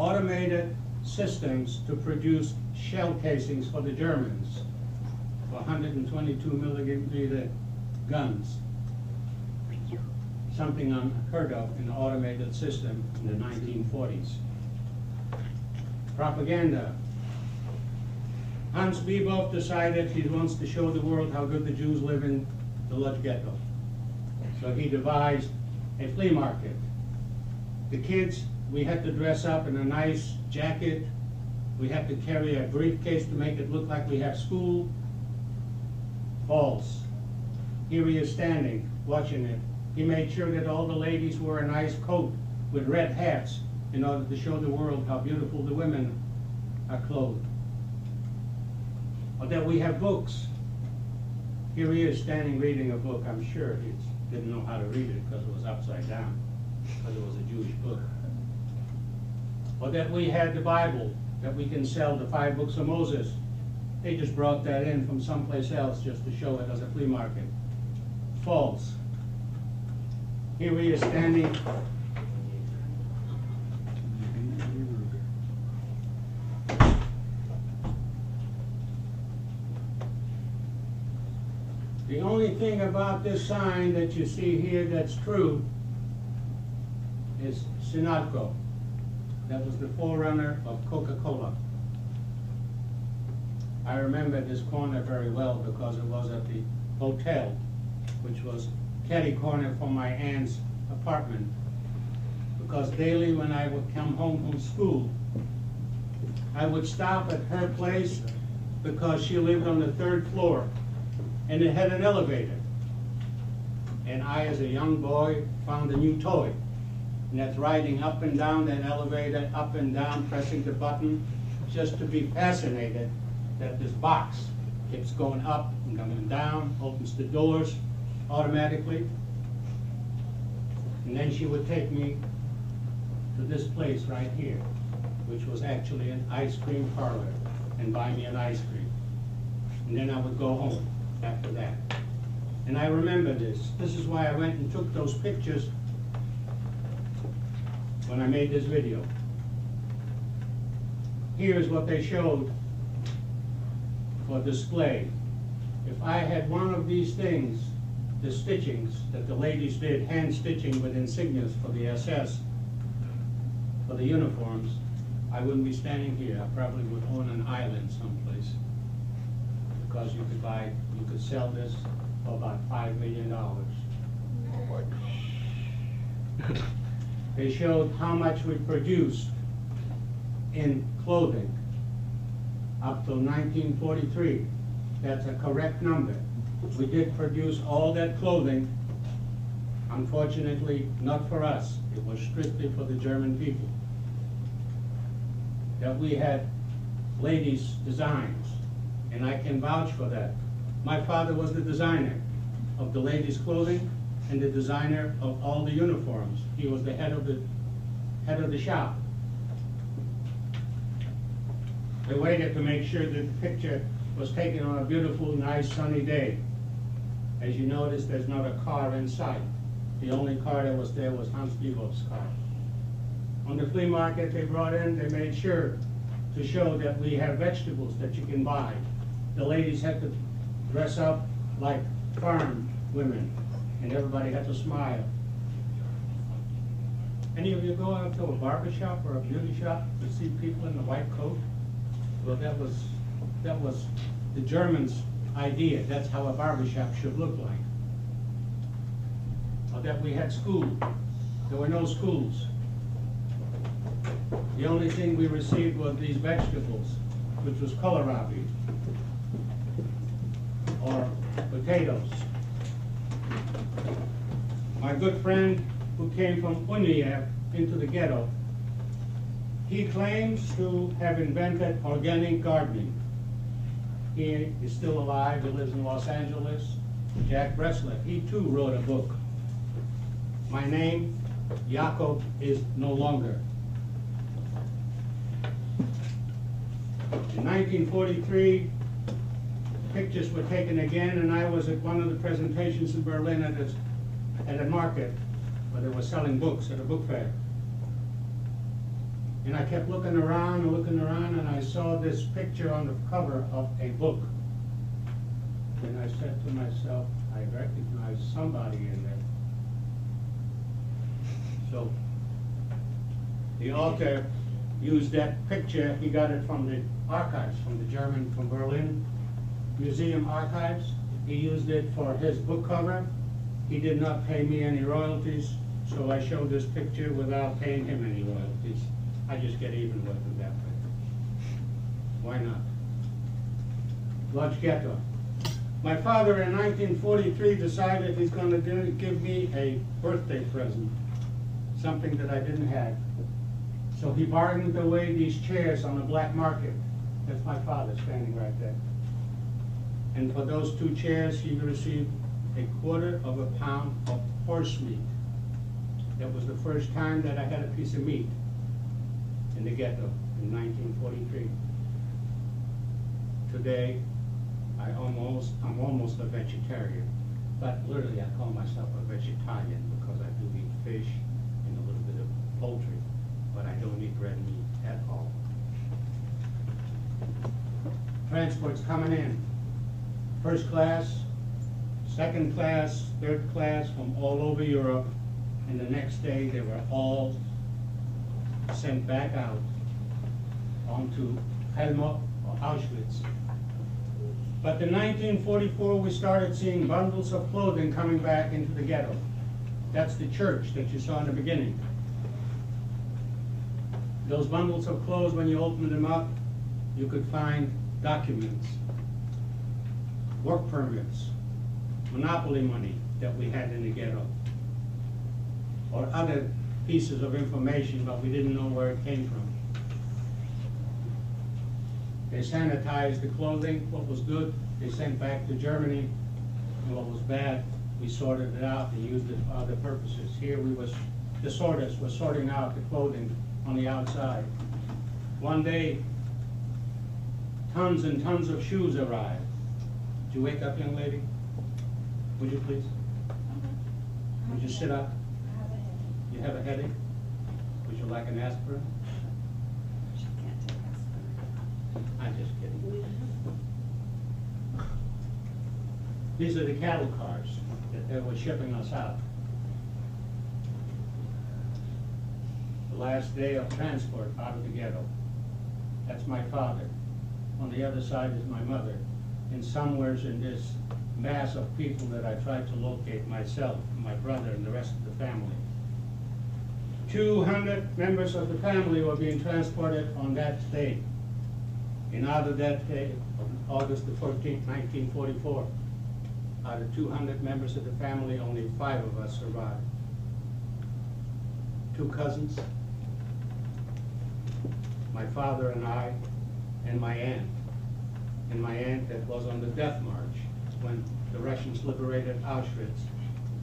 automated systems to produce shell casings for the Germans for 122 millimeter guns. Something unheard of in an automated system in the 1940s. Propaganda. Hans Bebov decided he wants to show the world how good the Jews live in the Lodz ghetto. So he devised a flea market. The kids, we had to dress up in a nice jacket. We had to carry a briefcase to make it look like we have school. False. Here he is standing, watching it. He made sure that all the ladies wore a nice coat with red hats in order to show the world how beautiful the women are clothed. Or that we have books. Here he is standing reading a book. I'm sure he didn't know how to read it because it was upside down, because it was a Jewish book. Or that we had the Bible, that we can sell the 5 books of Moses. They just brought that in from someplace else just to show it as a flea market. False. Here he is standing. The only thing about this sign that you see here that's true is Sinatco. That was the forerunner of Coca-Cola. I remember this corner very well because it was at the hotel, which was catty corner from my aunt's apartment. Because daily when I would come home from school, I would stop at her place because she lived on the 3rd floor and it had an elevator. And I, as a young boy, found a new toy. And that's riding up and down that elevator, up and down, pressing the button, just to be fascinated that this box keeps going up and coming down, opens the doors automatically. And then she would take me to this place right here, which was actually an ice cream parlor, and buy me an ice cream. And then I would go home after that. And I remember this. This is why I went and took those pictures when I made this video. Here's what they showed for display. If I had one of these things, the stitchings that the ladies did, hand stitching with insignias for the SS, for the uniforms, I wouldn't be standing here. I probably would own an island someplace, because you could sell this for about $5 million. Oh my God. They showed how much we produced in clothing up till 1943. That's a correct number. We did produce all that clothing. Unfortunately, not for us. It was strictly for the German people. That we had ladies' designs, and I can vouch for that. My father was the designer of the ladies' clothing and the designer of all the uniforms. He was the head of the shop. They waited to make sure that the picture was taken on a beautiful, nice, sunny day. As you notice, there's not a car in sight. The only car that was there was Hans Bebov's car. On the flea market they made sure to show that we have vegetables that you can buy. The ladies had to dress up like farm women, and everybody had to smile. Any of you go out to a barber shop or a beauty shop to see people in the white coat? Well, that was the Germans' idea. That's how a barber shop should look like. Or that we had school. There were no schools. The only thing we received was these vegetables, which was kohlrabi, or potatoes. My good friend who came from Uniev into the ghetto, he claims to have invented organic gardening. He is still alive. He lives in Los Angeles. Jack Breslin, he too wrote a book. My name, Jacob, is no longer. In 1943, pictures were taken again, and I was at one of the presentations in Berlin at a market where they were selling books at a book fair. And I kept looking around and I saw this picture on the cover of a book. And I said to myself, I recognize somebody in there. So the author used that picture. He got it from the archives, from Berlin Museum archives. He used it for his book cover. He did not pay me any royalties, so I showed this picture without paying him any royalties. I just get even with him that way. Why not? Lodge Ghetto. My father in 1943 decided he's going to give me a birthday present, something that I didn't have. So he bargained away these chairs on the black market. That's my father standing right there. And for those 2 chairs, he received a quarter of a pound of horse meat. That was the first time that I had a piece of meat in the ghetto in 1943. Today, I'm almost a vegetarian, but literally I call myself a vegetarian because I do eat fish and a little bit of poultry, but I don't eat red meat at all. Transports coming in. First class, second class, third class from all over Europe, and the next day they were all sent back out onto Helmut or Auschwitz. But in 1944 we started seeing bundles of clothing coming back into the ghetto. That's the church that you saw in the beginning. Those bundles of clothes, when you opened them up, you could find documents, work permits, monopoly money that we had in the ghetto, or other pieces of information, but we didn't know where it came from. They sanitized the clothing. What was good, they sent back to Germany, and what was bad, we sorted it out and used it for other purposes. Here the sorters were sorting out the clothing on the outside. One day, tons and tons of shoes arrived. Did you wake up, young lady? Would you please? Would you sit up? You have a headache? Would you like an aspirin? She can't take aspirin. I'm just kidding. These are the cattle cars that they were shipping us out. The last day of transport out of the ghetto. That's my father. On the other side is my mother. And somewheres in this mass of people that I tried to locate myself, my brother, and the rest of the family. 200 members of the family were being transported on that day. And out of that day, on August the 14th, 1944, out of 200 members of the family, only 5 of us survived. 2 cousins, my father and I, and my aunt. And my aunt that was on the death march when the Russians liberated Auschwitz.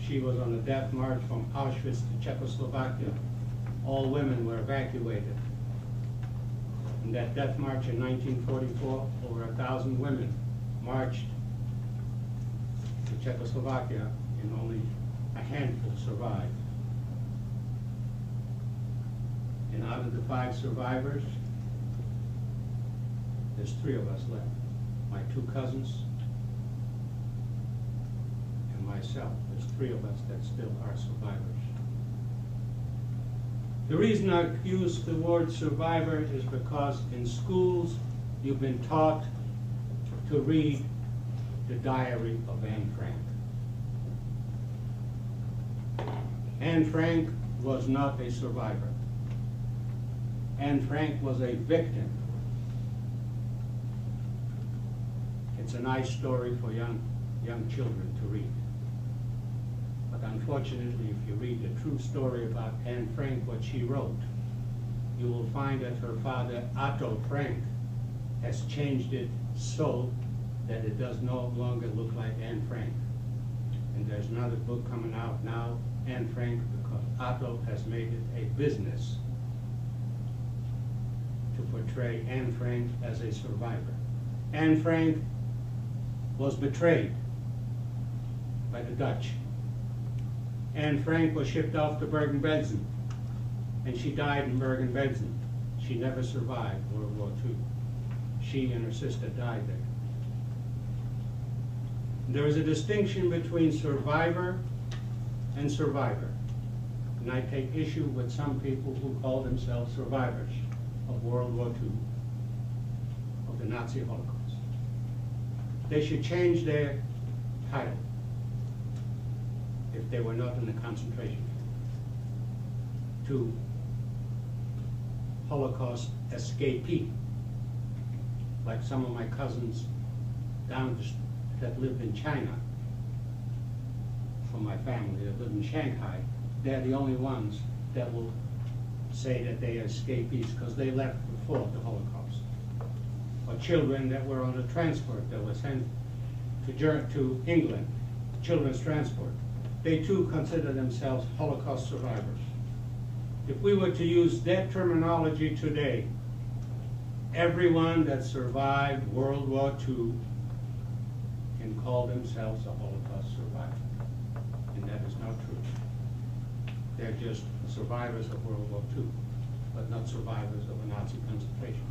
She was on the death march from Auschwitz to Czechoslovakia. All women were evacuated. In that death march in 1944, over 1,000 women marched to Czechoslovakia, and only a handful survived. And out of the 5 survivors, there's 3 of us left. My 2 cousins and myself. There's 3 of us that still are survivors. The reason I use the word survivor is because in schools you've been taught to read the diary of Anne Frank. Anne Frank was not a survivor. Anne Frank was a victim. It's a nice story for young children to read. But unfortunately, if you read the true story about Anne Frank, what she wrote, you will find that her father, Otto Frank, has changed it so that it does no longer look like Anne Frank. And there's another book coming out now, Anne Frank, because Otto has made it a business to portray Anne Frank as a survivor. Anne Frank was betrayed by the Dutch. Anne Frank was shipped off to Bergen-Belsen, and she died in Bergen-Belsen. She never survived World War II. She and her sister died there. There is a distinction between survivor and survivor. And I take issue with some people who call themselves survivors of World War II, of the Nazi Holocaust. They should change their title if they were not in the concentration camp to Holocaust escapee, like some of my cousins down that lived in China, from my family that lived in Shanghai. They're the only ones that will say that they are escapees because they left before the Holocaust. Or children that were on a transport that was sent to England, children's transport. They too consider themselves Holocaust survivors. If we were to use that terminology today, everyone that survived World War II can call themselves a Holocaust survivor. And that is not true. They're just survivors of World War II, but not survivors of a Nazi concentration.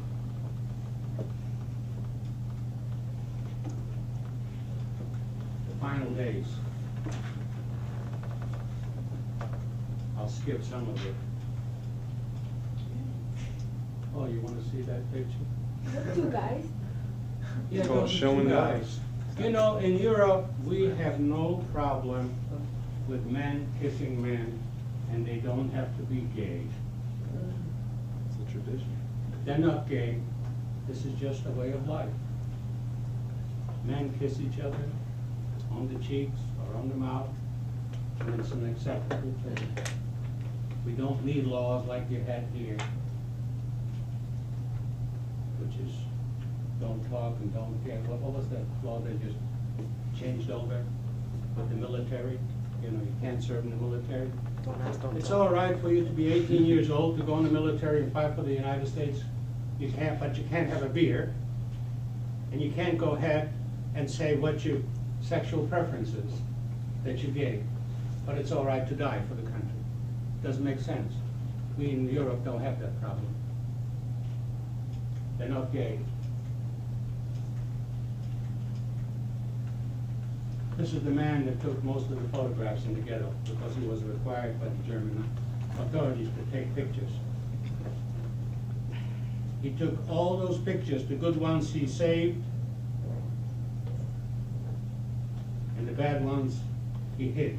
The final days. I'll skip some of it. Oh, you want to see that picture? Two guys. Yeah, Oh, those are showing two that. guys. You know, in Europe, we have no problem with men kissing men, and they don't have to be gay. It's a tradition. They're not gay. This is just a way of life. Men kiss each other on the cheeks or on the mouth, and it's an acceptable thing. We don't need laws like you had here, which is don't talk and don't care. What was that law they just changed over with the military? You know, you can't serve in the military. It's all right for you to be 18 years old to go in the military and fight for the United States. You can't, but you can't have a beer, and you can't go ahead and say what your sexual preferences that you gave. But it's all right to die for the country. Doesn't make sense. We in Europe don't have that problem. They're not gay. This is the man that took most of the photographs in the ghetto because he was required by the German authorities to take pictures. He took all those pictures, the good ones he saved, and the bad ones he hid.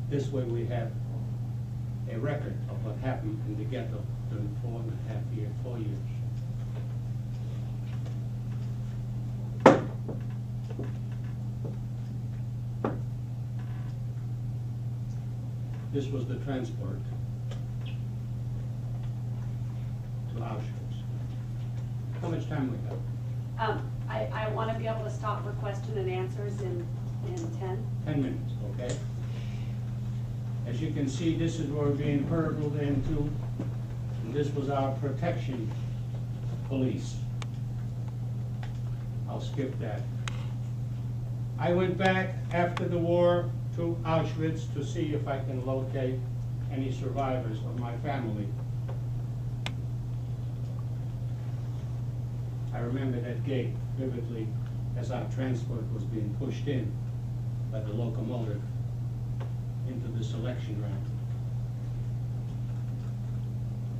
This way we have a record of what happened in the ghetto during 4 years. This was the transport to Auschwitz. How much time we have? I want to be able to stop for question and answers in 10. 10 minutes, okay? As you can see, this is where we're being hurtled into, and this was our protection police. I'll skip that. I went back after the war to Auschwitz to see if I can locate any survivors of my family. I remember that gate vividly as our transport was being pushed in by the locomotive into the selection ramp.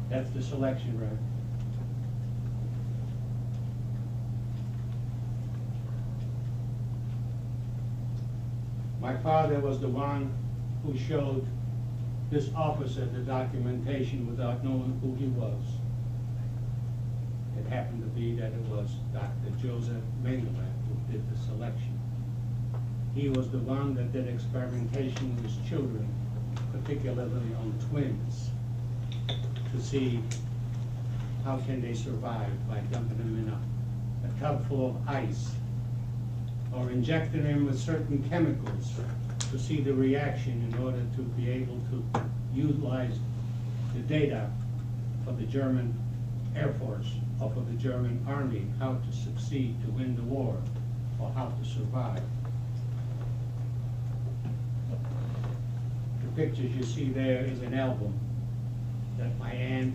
That's the selection ramp. My father was the one who showed this officer the documentation without knowing who he was. It happened to be that it was Dr. Joseph Mengele who did the selection. He was the one that did experimentation with his children, particularly on twins, to see how can they survive by dumping them in a tub full of ice, or injecting them with certain chemicals to see the reaction in order to be able to utilize the data for the German Air Force or for the German Army, how to succeed to win the war or how to survive. The pictures you see there is an album that my aunt